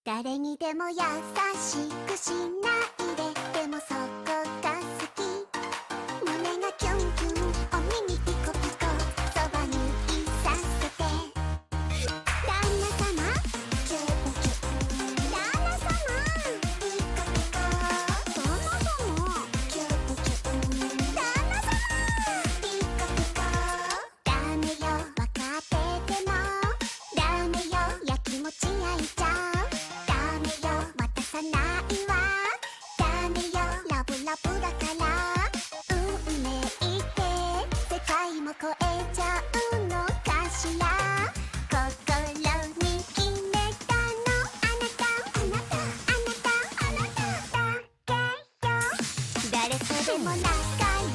誰にでも優しくしないで、でもそこが好き。胸がキュンキュン、お耳ピコピコ、そばにいさせて。旦那様キュンキュン、旦那様ピコピコ、旦那様キュンキュン、旦那様ピコピコ。ダメよ分かってても、ダメよやきもち焼いちゃう。渡さないわ、ダメよラブラブだから。運命って世界も超えちゃうのかしら。心に決めたのあなた、あなた、あなた、あなただけよ。誰とでも仲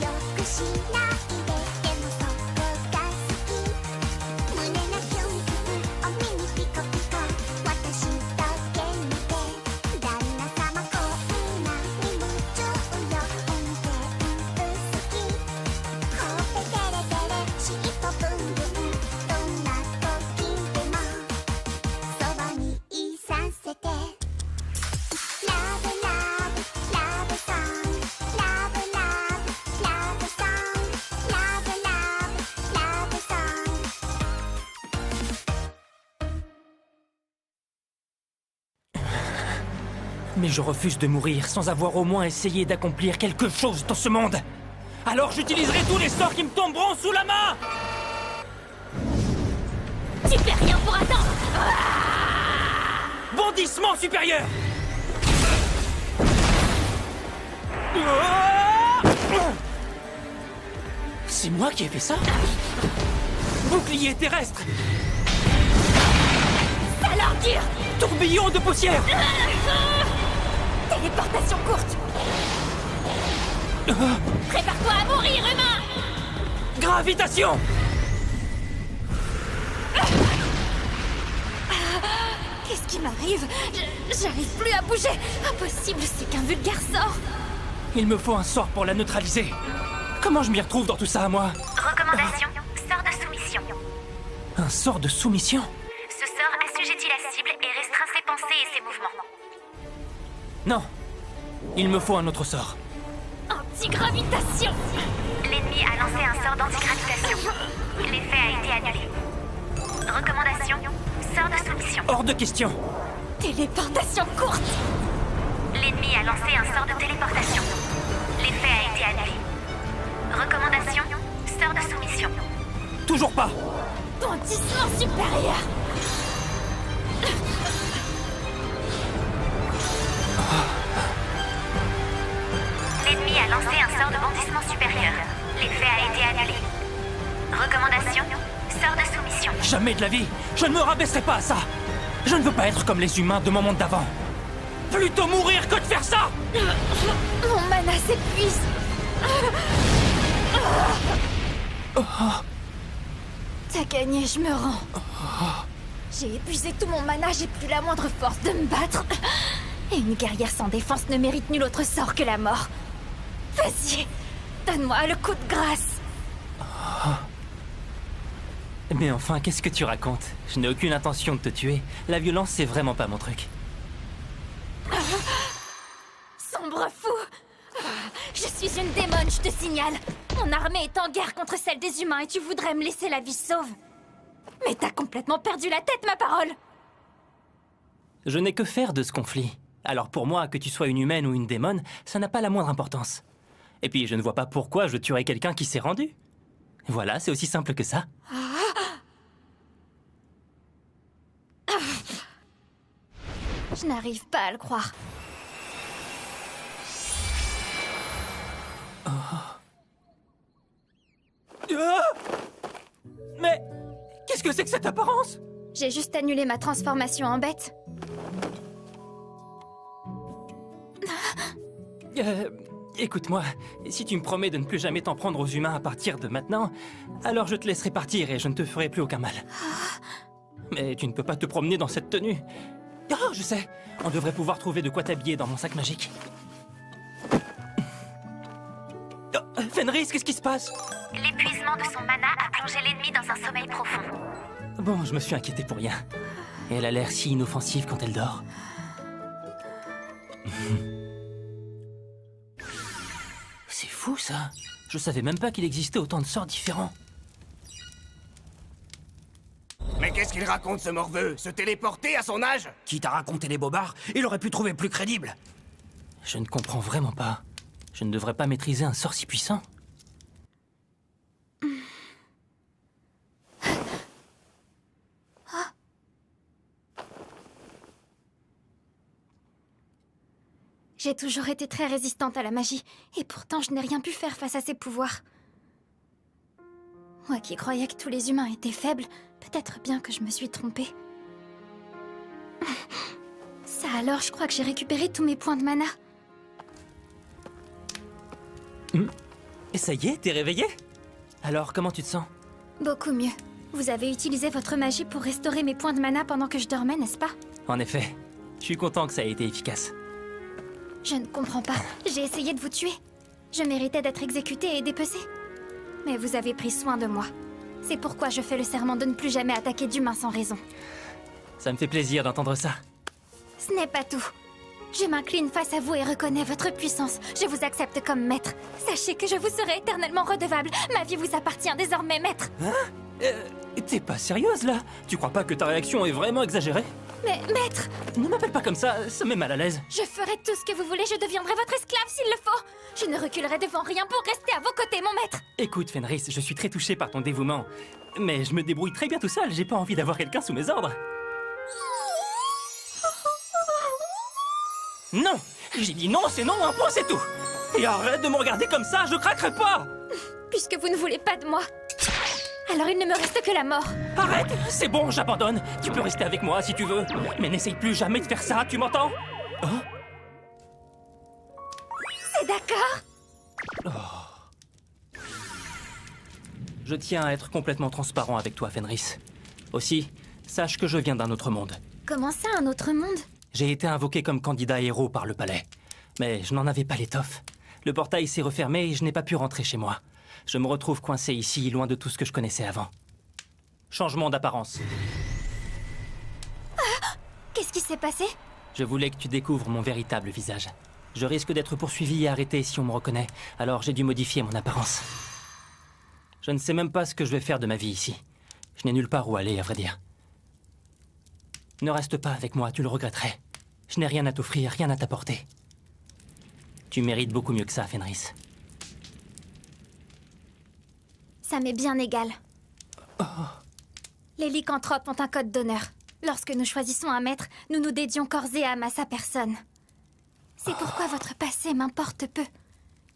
良くしないで、でもそこが好き。胸がキュンキュン、お耳ピコピコ、私だけ見て。旦那様こんなに夢中よ、運転好き。ほっぺテレテレ、尻尾ブンブン、どんな時でもそばにいさせて。ラブラブラブソング、ラブラブラブソング、ラブラブラブソング。Mais je refuse de mourir sans avoir au moins essayé d'accomplir quelque chose dans ce monde. Alors j'utiliserai tous les sorts qui me tomberont sous la main. Tu fais rien pour attendre. Bondissement supérieur. C'est moi qui ai fait ça? Bouclier terrestre. Sale ordure. Tourbillon de poussière. Téléportation courte. Prépare-toi à mourir, humain. Gravitation. Qu'est-ce qui m'arrive? J'arrive plus à bouger. Impossible, c'est qu'un vulgaire sort. Il me faut un sort pour la neutraliser. Comment je m'y retrouve dans tout ça, moi? Recommandation, sort de soumission. Un sort de soumission? Ce sort assujettit la cible et restreint ses pensées et ses mouvements. Non. Il me faut un autre sort. Anti-gravitation. L'ennemi a lancé un sort d'antigravitation. L'effet a été annulé. Recommandation, sort de soumission. Hors de question. Téléportation courte. L'ennemi a lancé un sort de téléportation. L'effet a été annulé. Recommandation, sort de soumission. Toujours pas. Bondissement supérieur. L'ennemi a lancé un sort de bondissement supérieur. L'effet a été annulé. Recommandation, sort de soumission. Jamais de la vie. Je ne me rabaisserai pas à ça. Je ne veux pas être comme les humains de mon monde d'avant. Plutôt mourir que de faire ça. Mon mana s'épuise. T'as gagné, je me rends. J'ai épuisé tout mon mana, j'ai plus la moindre force de me battre. Et une guerrière sans défense ne mérite nul autre sort que la mort. Vas-y, donne-moi le coup de grâce. Mais enfin, qu'est-ce que tu racontes? Je n'ai aucune intention de te tuer. La violence, c'est vraiment pas mon truc. Sombre fou. Je suis une démone, je te signale. Mon armée est en guerre contre celle des humains et tu voudrais me laisser la vie sauve. Mais t'as complètement perdu la tête, ma parole. Je n'ai que faire de ce conflit. Alors pour moi, que tu sois une humaine ou une démone, ça n'a pas la moindre importance. Et puis je ne vois pas pourquoi je tuerais quelqu'un qui s'est rendu. Voilà, c'est aussi simple que ça. Je n'arrive pas à le croire. Mais qu'est-ce que c'est que cette apparence? J'ai juste annulé ma transformation en bête. Écoute-moi, si tu me promets de ne plus jamais t'en prendre aux humains à partir de maintenant, alors je te laisserai partir et je ne te ferai plus aucun mal. Mais tu ne peux pas te promener dans cette tenue. Oh, je sais, on devrait pouvoir trouver de quoi t'habiller dans mon sac magique. Oh, Fenris, qu'est-ce qui se passe? L'épuisement de son mana a plongé l'ennemi dans un sommeil profond. Bon, je me suis inquiété pour rien. Elle a l'air si inoffensive quand elle dort. C'est fou, ça. Je savais même pas qu'il existait autant de sorts différents. Mais qu'est-ce qu'il raconte, ce morveux? Se téléporter à son âge? Qui t'a raconté les bobards? Il aurait pu trouver plus crédible. Je ne comprends vraiment pas. Je ne devrais pas maîtriser un sort si puissant. J'ai toujours été très résistante à la magie, et pourtant je n'ai rien pu faire face à ses pouvoirs. Moi qui croyais que tous les humains étaient faibles, peut-être bien que je me suis trompée. Ça alors, je crois que j'ai récupéré tous mes points de mana. Et ça y est, t'es réveillé? Alors, comment tu te sens? Beaucoup mieux. Vous avez utilisé votre magie pour restaurer mes points de mana pendant que je dormais, n'est-ce pas? En effet, je suis content que ça ait été efficace. Je ne comprends pas. J'ai essayé de vous tuer. Je méritais d'être exécutée et dépecée. Mais vous avez pris soin de moi. C'est pourquoi je fais le serment de ne plus jamais attaquer d'humains sans raison. Ça me fait plaisir d'entendre ça. Ce n'est pas tout. Je m'incline face à vous et reconnais votre puissance. Je vous accepte comme maître. Sachez que je vous serai éternellement redevable. Ma vie vous appartient désormais, maître. T'es pas sérieuse, là? Tu crois pas que ta réaction est vraiment exagérée? Mais, maître, Ne m'appelle pas comme ça met mal à l'aise. je ferai tout ce que vous voulez. Je deviendrai votre esclave s'il le faut. Je ne reculerai devant rien pour rester à vos côtés, mon maître. Écoute, Fenris, je suis très touché par ton dévouement. Mais je me débrouille très bien tout seul, j'ai pas envie d'avoir quelqu'un sous mes ordres. Non! J'ai dit non, c'est non, un point, c'est tout! Et arrête de me regarder comme ça, je craquerai pas! Puisque vous ne voulez pas de moi, alors il ne me reste que la mort. Arrête! C'est bon, j'abandonne! Tu peux rester avec moi si tu veux, mais n'essaye plus jamais de faire ça, tu m'entends? C'est d'accord. Je tiens à être complètement transparent avec toi, Fenris. Aussi, sache que je viens d'un autre monde. Comment ça, un autre monde? J'ai été invoqué comme candidat héros par le palais. Mais je n'en avais pas l'étoffe. Le portail s'est refermé et je n'ai pas pu rentrer chez moi. Je me retrouve coincé ici, loin de tout ce que je connaissais avant. Changement d'apparence. Qu'est-ce qui s'est passé? Je voulais que tu découvres mon véritable visage. Je risque d'être poursuivi et arrêté si on me reconnaît, alors j'ai dû modifier mon apparence. Je ne sais même pas ce que je vais faire de ma vie ici. Je n'ai nulle part où aller, à vrai dire. Ne reste pas avec moi, tu le regretterais. Je n'ai rien à t'offrir, rien à t'apporter. Tu mérites beaucoup mieux que ça, Fenris. Ça m'est bien égal. Les lycanthropes ont un code d'honneur. Lorsque nous choisissons un maître, nous nous dédions corps et âme à sa personne. C'est pourquoi votre passé m'importe peu.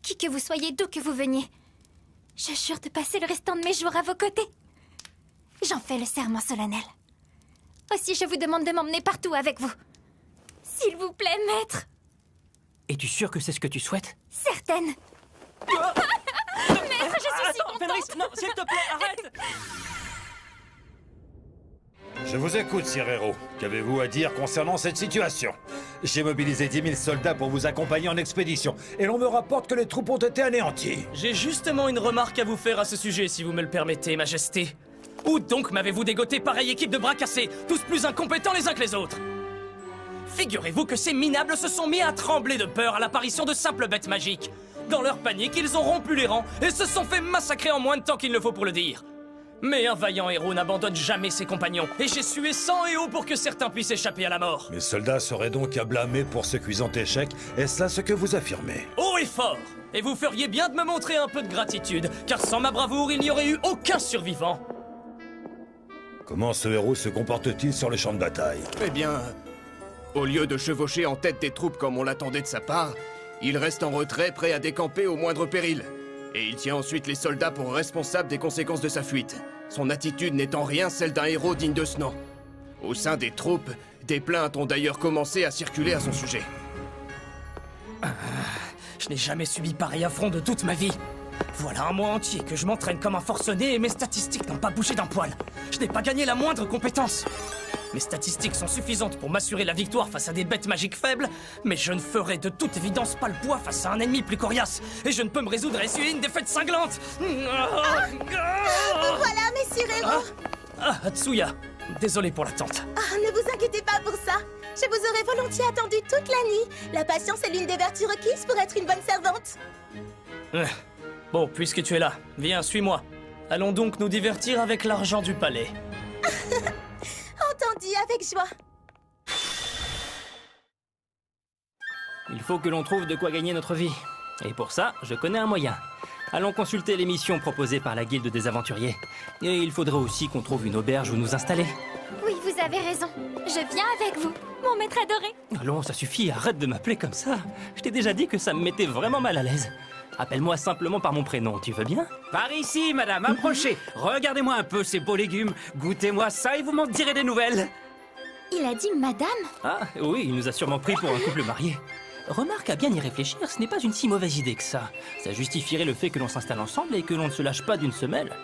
Qui que vous soyez, d'où que vous veniez. Je jure de passer le restant de mes jours à vos côtés. J'en fais le serment solennel. Aussi, je vous demande de m'emmener partout avec vous. S'il vous plaît, maître. Es-tu sûr que c'est ce que tu souhaites? Certaine. Maître, je suis si Attends, contente. Fenris, non, s'il te plaît, arrête! Je vous écoute, Sir Héros. Qu'avez-vous à dire concernant cette situation? J'ai mobilisé 10 000 soldats pour vous accompagner en expédition, et l'on me rapporte que les troupes ont été anéanties. J'ai justement une remarque à vous faire à ce sujet, si vous me le permettez, Majesté. Où donc m'avez-vous dégoté pareille équipe de bras cassés, tous plus incompétents les uns que les autres? Figurez-vous que ces minables se sont mis à trembler de peur à l'apparition de simples bêtes magiques. Dans leur panique, ils ont rompu les rangs et se sont fait massacrer en moins de temps qu'il ne faut pour le dire. Mais un vaillant héros n'abandonne jamais ses compagnons, et j'ai sué sang et eau pour que certains puissent échapper à la mort. Mes soldats seraient donc à blâmer pour ce cuisant échec, est-ce là ce que vous affirmez? Haut et fort. Et vous feriez bien de me montrer un peu de gratitude, car sans ma bravoure, il n'y aurait eu aucun survivant. Comment ce héros se comporte-t-il sur le champ de bataille? Eh bien, au lieu de chevaucher en tête des troupes comme on l'attendait de sa part, il reste en retrait, prêt à décamper au moindre péril. Et il tient ensuite les soldats pour responsables des conséquences de sa fuite. Son attitude n'est en rien celle d'un héros digne de ce nom. Au sein des troupes, des plaintes ont d'ailleurs commencé à circuler à son sujet. Je n'ai jamais subi pareil affront de toute ma vie. Voilà un mois entier que je m'entraîne comme un forcené et mes statistiques n'ont pas bougé d'un poil. Je n'ai pas gagné la moindre compétence. Mes statistiques sont suffisantes pour m'assurer la victoire face à des bêtes magiques faibles, mais je ne ferai de toute évidence pas le poids face à un ennemi plus coriace, et je ne peux me résoudre à essuyer une défaite cinglante. Voilà, messieurs héros. Ah, Tsuya, Désolé pour l'attente. Ah, ne vous inquiétez pas pour ça. Je vous aurais volontiers attendu toute la nuit. La patience est l'une des vertus requises pour être une bonne servante. Bon, puisque tu es là, viens, suis-moi. Allons donc nous divertir avec l'argent du palais. Entendu, avec joie. Il faut que l'on trouve de quoi gagner notre vie. Et pour ça, je connais un moyen. Allons consulter les missions proposées par la Guilde des Aventuriers. Et il faudrait aussi qu'on trouve une auberge où nous installer. Oui, vous avez raison. Je viens avec vous, mon maître adoré. Allons, ça suffit, arrête de m'appeler comme ça. Je t'ai déjà dit que ça me mettait vraiment mal à l'aise. Appelle-moi simplement par mon prénom, tu veux bien? Par ici, madame, approchez. Regardez-moi un peu ces beaux légumes. Goûtez-moi ça et vous m'en direz des nouvelles. Il a dit madame? Ah, oui, il nous a sûrement pris pour un couple marié. Remarque, à bien y réfléchir, ce n'est pas une si mauvaise idée que ça. Ça justifierait le fait que l'on s'installe ensemble et que l'on ne se lâche pas d'une semelle.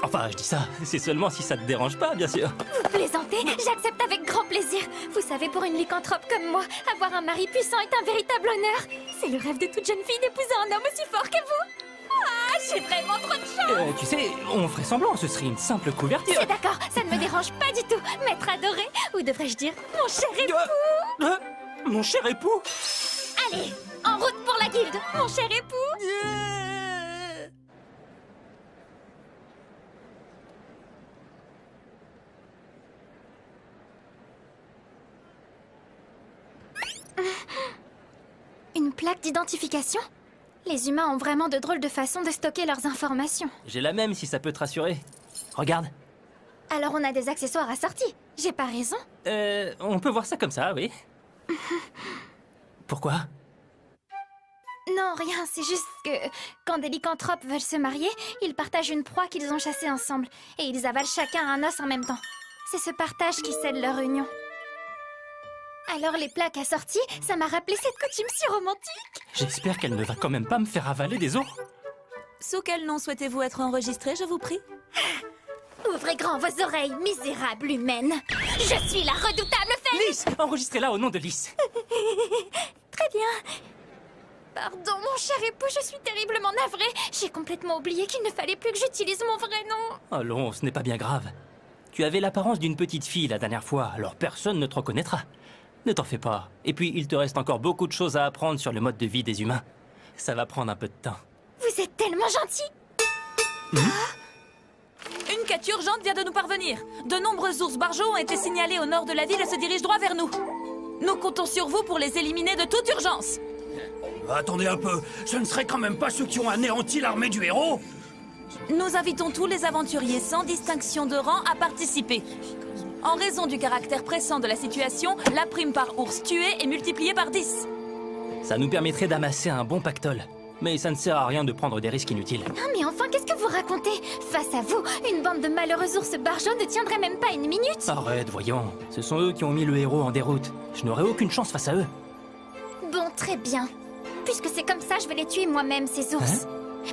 Enfin, je dis ça, c'est seulement si ça te dérange pas, bien sûr. Vous plaisantez? J'accepte avec grand plaisir. Vous savez, pour une lycanthrope comme moi, avoir un mari puissant est un véritable honneur. C'est le rêve de toute jeune fille d'épouser un homme aussi fort que vous. Ah, j'ai vraiment trop de chance. Tu sais, on ferait semblant, ce serait une simple couverture. C'est d'accord, ça ne me dérange pas du tout. Maître adoré, ou devrais-je dire, mon cher époux. Mon cher époux? Allez, en route pour la guilde, mon cher époux. Une plaque d'identification? Les humains ont vraiment de drôles de façons de stocker leurs informations. J'ai la même si ça peut te rassurer. Regarde. Alors on a des accessoires assortis. J'ai pas raison? On peut voir ça comme ça, oui. Pourquoi? Non, rien, c'est juste que quand des lycanthropes veulent se marier, ils partagent une proie qu'ils ont chassée ensemble et ils avalent chacun un os en même temps. C'est ce partage qui scelle leur union. Alors les plaques assorties, ça m'a rappelé cette coutume si romantique. J'espère qu'elle ne va quand même pas me faire avaler des os. Sous quel nom souhaitez-vous être enregistré, je vous prie? Ouvrez grand vos oreilles, misérable humaine. Je suis la redoutable fée. Lys, enregistrez-la au nom de Lys. Très bien. Pardon, mon cher époux, je suis terriblement navrée. J'ai complètement oublié qu'il ne fallait plus que j'utilise mon vrai nom. Allons, ce n'est pas bien grave. Tu avais l'apparence d'une petite fille la dernière fois, alors personne ne te reconnaîtra. Ne t'en fais pas. Et puis, il te reste encore beaucoup de choses à apprendre sur le mode de vie des humains. Ça va prendre un peu de temps. Vous êtes tellement gentil. Une quête urgente vient de nous parvenir. De nombreux ours barjots ont été signalés au nord de la ville et se dirigent droit vers nous. Nous comptons sur vous pour les éliminer de toute urgence. Attendez un peu, ce ne serait quand même pas ceux qui ont anéanti l'armée du héros? Nous invitons tous les aventuriers sans distinction de rang à participer. En raison du caractère pressant de la situation, la prime par ours tué est multipliée par 10. Ça nous permettrait d'amasser un bon pactole. Mais ça ne sert à rien de prendre des risques inutiles. Non mais enfin, qu'est-ce que vous racontez? Face à vous, une bande de malheureux ours barjots ne tiendrait même pas une minute. Arrête, voyons. Ce sont eux qui ont mis le héros en déroute. Je n'aurai aucune chance face à eux. Bon, très bien. Puisque c'est comme ça, je vais les tuer moi-même, ces ours.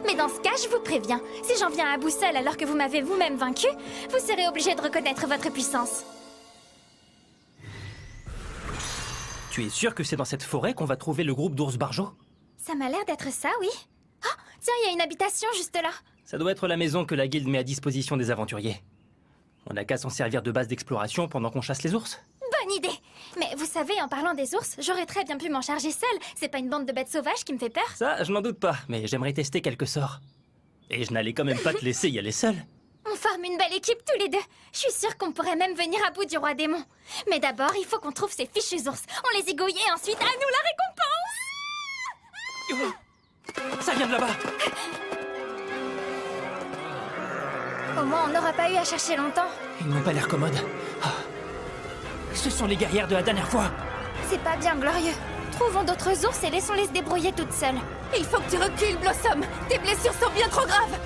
Mais dans ce cas, je vous préviens, si j'en viens à bout seul alors que vous m'avez vous-même vaincu, vous serez obligé de reconnaître votre puissance. Tu es sûr que c'est dans cette forêt qu'on va trouver le groupe d'ours barjots? Ça m'a l'air d'être ça, oui. Oh, tiens, il y a une habitation juste là. Ça doit être la maison que la guilde met à disposition des aventuriers. On n'a qu'à s'en servir de base d'exploration pendant qu'on chasse les ours. Bonne idée. Mais vous savez, en parlant des ours, j'aurais très bien pu m'en charger seule. C'est pas une bande de bêtes sauvages qui me fait peur. Ça, je n'en doute pas, mais j'aimerais tester quelques sorts. Et je n'allais quand même pas te laisser y aller seul. On forme une belle équipe tous les deux. Je suis sûre qu'on pourrait même venir à bout du roi démon. Mais d'abord, il faut qu'on trouve ces fichus ours. On les égouille et ensuite, à nous la récompense. Ça vient de là-bas. Au moins, on n'aura pas eu à chercher longtemps. Ils n'ont pas l'air commodes. Ah. Ce sont les guerrières de la dernière fois. C'est pas bien glorieux. Trouvons d'autres ours et laissons-les se débrouiller toutes seules. Il faut que tu recules, Blossom. Tes blessures sont bien trop graves.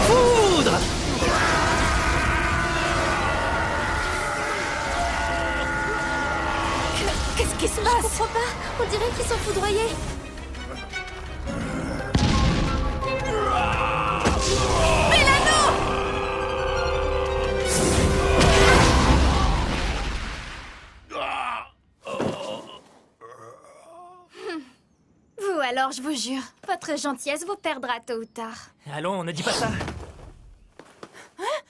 Foudre! Qu'est-ce qui se passe? Je comprends pas. On dirait qu'ils sont foudroyés. alors, je vous jure. Votre gentillesse vous perdra tôt ou tard. Allons, ne dis pas ça.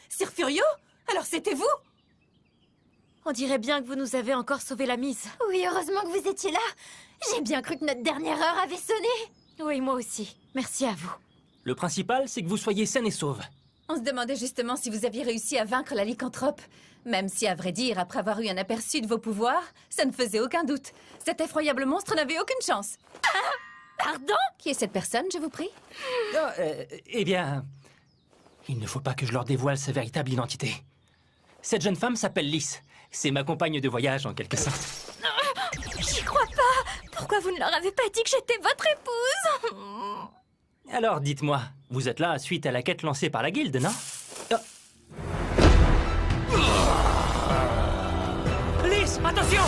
Sir Furio? Alors c'était vous? On dirait bien que vous nous avez encore sauvé la mise. Oui, heureusement que vous étiez là. J'ai bien cru que notre dernière heure avait sonné. Oui, moi aussi. Merci à vous. Le principal, c'est que vous soyez saine et sauve. On se demandait justement si vous aviez réussi à vaincre la lycanthrope. Même si, à vrai dire, après avoir eu un aperçu de vos pouvoirs, ça ne faisait aucun doute. Cet effroyable monstre n'avait aucune chance. Pardon? Qui est cette personne, je vous prie? Eh bien, il ne faut pas que je leur dévoile sa véritable identité. Cette jeune femme s'appelle Lys. C'est ma compagne de voyage, en quelque sorte. J'y crois pas. Pourquoi vous ne leur avez pas dit que j'étais votre épouse? Alors, dites-moi, vous êtes là suite à la quête lancée par la guilde, non? Lys, attention!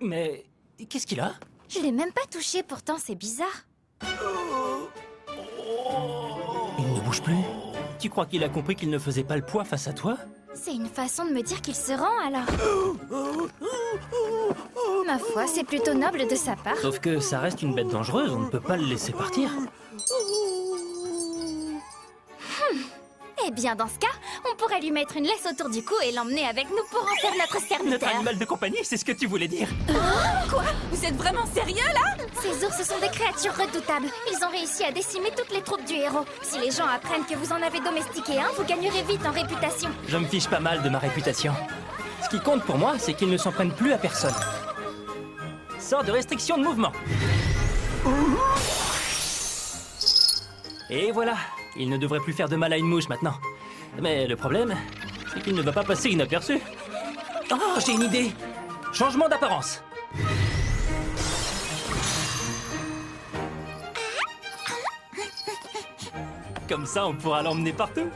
Mais qu'est-ce qu'il a? Je l'ai même pas touché, pourtant c'est bizarre. Il ne bouge plus. Tu crois qu'il a compris qu'il ne faisait pas le poids face à toi? C'est une façon de me dire qu'il se rend alors. Ma foi, c'est plutôt noble de sa part. Sauf que ça reste une bête dangereuse, on ne peut pas le laisser partir. Eh bien, dans ce cas, on pourrait lui mettre une laisse autour du cou et l'emmener avec nous pour en faire notre Notre serviteur. animal de compagnie, c'est ce que tu voulais dire. Quoi? Vous êtes vraiment sérieux, là? Ces ours sont des créatures redoutables. Ils ont réussi à décimer toutes les troupes du héros. Si les gens apprennent que vous en avez domestiqué un, vous gagnerez vite en réputation. Je me fiche pas mal de ma réputation. Ce qui compte pour moi, c'est qu'ils ne s'en prennent plus à personne. Sort de restriction de mouvement. Et voilà, il ne devrait plus faire de mal à une mouche maintenant. Mais le problème, c'est qu'il ne va pas passer inaperçu. Oh, j'ai une idée. Changement d'apparence. Comme ça, on pourra l'emmener partout.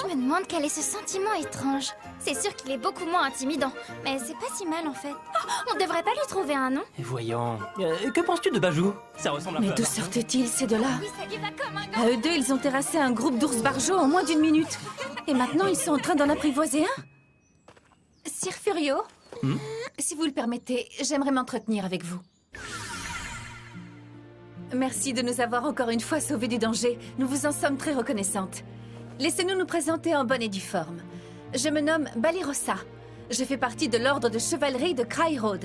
Je me demande quel est ce sentiment étrange. C'est sûr qu'il est beaucoup moins intimidant, mais c'est pas si mal en fait. Oh, on devrait pas lui trouver un nom? Et voyons, que penses-tu de Bajou? Ça ressemble un Mais peu à d'où Martin. sortent-ils, ces deux-là? Oui, ça lui va comme un gant. À eux deux, ils ont terrassé un groupe d'ours barjots en moins d'1 minute. Et maintenant, ils sont en train d'en apprivoiser un? Sir Furio, si vous le permettez, j'aimerais m'entretenir avec vous. Merci de nous avoir encore une fois sauvés du danger. Nous vous en sommes très reconnaissantes. Laissez-nous nous présenter en bonne et due forme. Je me nomme Balirosa. Je fais partie de l'ordre de chevalerie de Cryroad.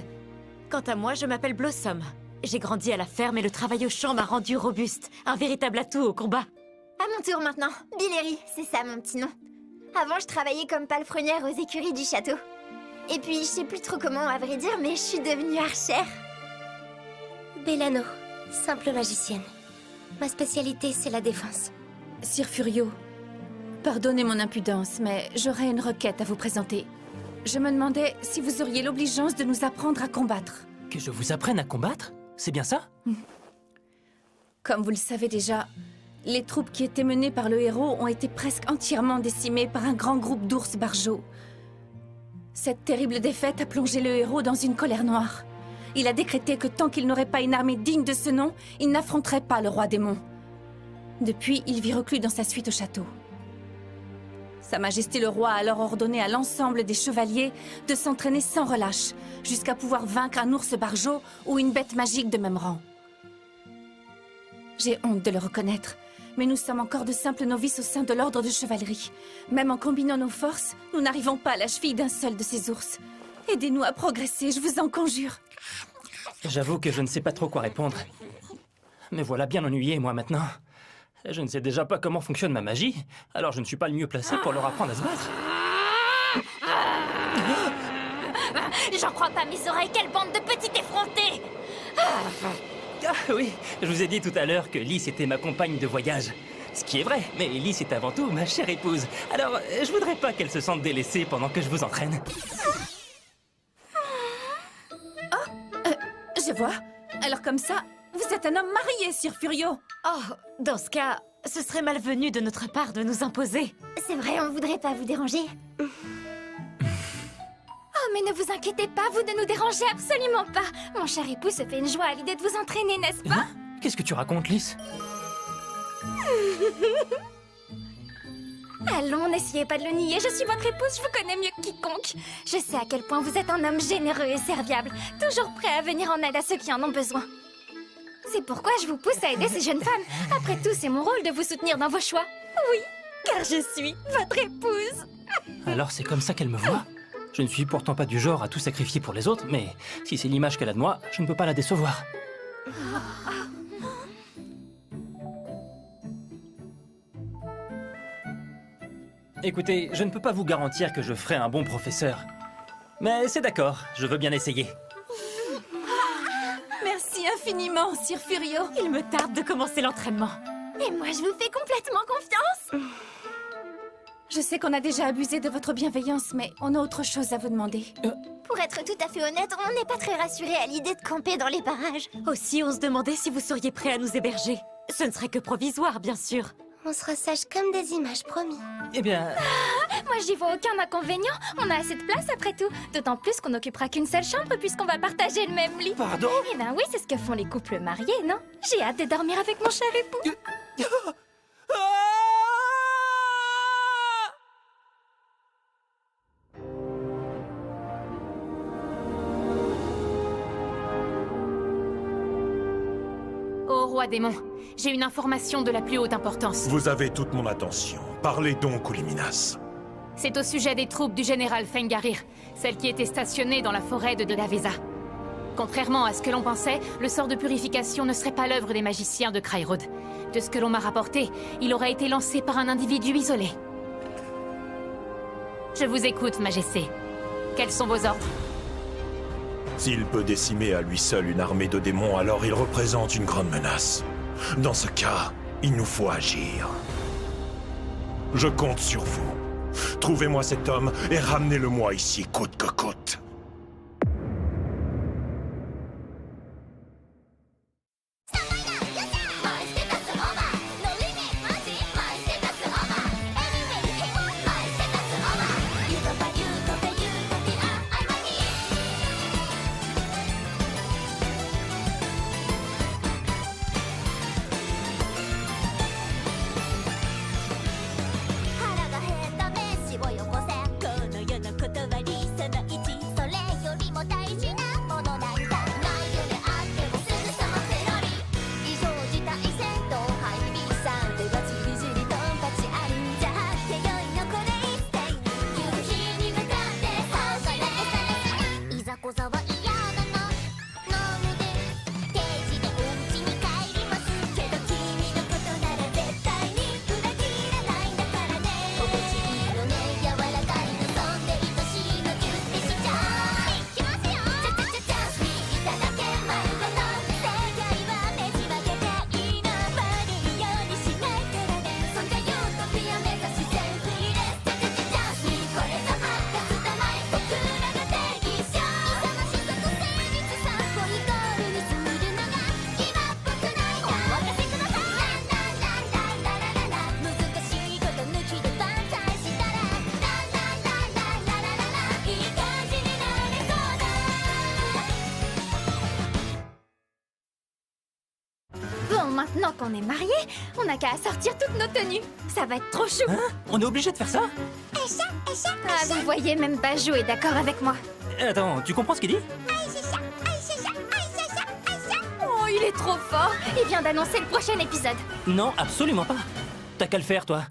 Quant à moi, je m'appelle Blossom. J'ai grandi à la ferme et le travail au champ m'a rendu robuste. Un véritable atout au combat. À mon tour maintenant. Billery, c'est ça mon petit nom. Avant, je travaillais comme palefrenière aux écuries du château. Et puis, je sais plus trop comment à vrai dire, mais je suis devenue archère. Bellano, simple magicienne. Ma spécialité, c'est la défense. Sir Furio, pardonnez mon impudence, mais j'aurais une requête à vous présenter. Je me demandais si vous auriez l'obligeance de nous apprendre à combattre. Que je vous apprenne à combattre? C'est bien ça? Comme vous le savez déjà, les troupes qui étaient menées par le héros ont été presque entièrement décimées par un grand groupe d'ours barjots. Cette terrible défaite a plongé le héros dans une colère noire. Il a décrété que tant qu'il n'aurait pas une armée digne de ce nom, il n'affronterait pas le roi démon. Depuis, il vit reclus dans sa suite au château. Sa Majesté le roi a alors ordonné à l'ensemble des chevaliers de s'entraîner sans relâche, jusqu'à pouvoir vaincre un ours barjot ou une bête magique de même rang. J'ai honte de le reconnaître, mais nous sommes encore de simples novices au sein de l'ordre de chevalerie. Même en combinant nos forces, nous n'arrivons pas à la cheville d'un seul de ces ours. Aidez-nous à progresser, je vous en conjure. J'avoue que je ne sais pas trop quoi répondre. Mais voilà bien ennuyé, moi, maintenant. Je ne sais déjà pas comment fonctionne ma magie, alors je ne suis pas le mieux placé pour leur apprendre à se battre. J'en crois pas mes oreilles, quelle bande de petits effrontés! Ah oui, je vous ai dit tout à l'heure que Lys était ma compagne de voyage. Ce qui est vrai, mais Lys est avant tout ma chère épouse. Alors, je voudrais pas qu'elle se sente délaissée pendant que je vous entraîne. Je vois. Alors comme ça, vous êtes un homme marié, Sir Furio. Oh, dans ce cas, ce serait malvenu de notre part de nous imposer. C'est vrai, on voudrait pas vous déranger. Oh, mais ne vous inquiétez pas, vous ne nous dérangez absolument pas. Mon cher époux se fait une joie à l'idée de vous entraîner, n'est-ce pas? Hein? Qu'est-ce que tu racontes, Lys? Allons, n'essayez pas de le nier, je suis votre épouse, je vous connais mieux que quiconque. Je sais à quel point vous êtes un homme généreux et serviable, toujours prêt à venir en aide à ceux qui en ont besoin. C'est pourquoi je vous pousse à aider ces jeunes femmes. Après tout, c'est mon rôle de vous soutenir dans vos choix. Oui, car je suis votre épouse. Alors c'est comme ça qu'elle me voit? Je ne suis pourtant pas du genre à tout sacrifier pour les autres, mais si c'est l'image qu'elle a de moi, je ne peux pas la décevoir. Écoutez, je ne peux pas vous garantir que je ferai un bon professeur. Mais c'est d'accord, je veux bien essayer. Merci infiniment, Sir Furio. Il me tarde de commencer l'entraînement. Et moi, je vous fais complètement confiance. Je sais qu'on a déjà abusé de votre bienveillance, mais on a autre chose à vous demander. Pour être tout à fait honnête, on n'est pas très rassurés à l'idée de camper dans les parages. Aussi, on se demandait si vous seriez prêt à nous héberger. Ce ne serait que provisoire, bien sûr. On sera sages comme des images, promis. Eh bien, Moi, j'y vois aucun inconvénient. On a assez de place après tout. D'autant plus qu'on n'occupera qu'une seule chambre puisqu'on va partager le même lit. pardon? Eh ben oui, c'est ce que font les couples mariés, non? J'ai hâte de dormir avec mon cher époux. Ô roi démon, j'ai une information de la plus haute importance. Vous avez toute mon attention. Parlez donc, Ouliminas. C'est au sujet des troupes du général Fengarir, celles qui étaient stationnées dans la forêt de Delaveza. Contrairement à ce que l'on pensait, le sort de purification ne serait pas l'œuvre des magiciens de Crayrod. De ce que l'on m'a rapporté, il aurait été lancé par un individu isolé. Je vous écoute, Majesté. Quels sont vos ordres? S'il peut décimer à lui seul une armée de démons, alors il représente une grande menace. Dans ce cas, il nous faut agir. Je compte sur vous. Trouvez-moi cet homme et ramenez-le-moi ici, coûte que coûte. Bon, maintenant qu'on est mariés, on n'a qu'à assortir toutes nos tenues. Ça va être trop chou. Hein? On est obligé de faire ça? Ah, vous voyez, même Bajou est d'accord avec moi. Attends, tu comprends ce qu'il dit? Oh, il est trop fort. Il vient d'annoncer le prochain épisode. Non, absolument pas. T'as qu'à le faire, toi.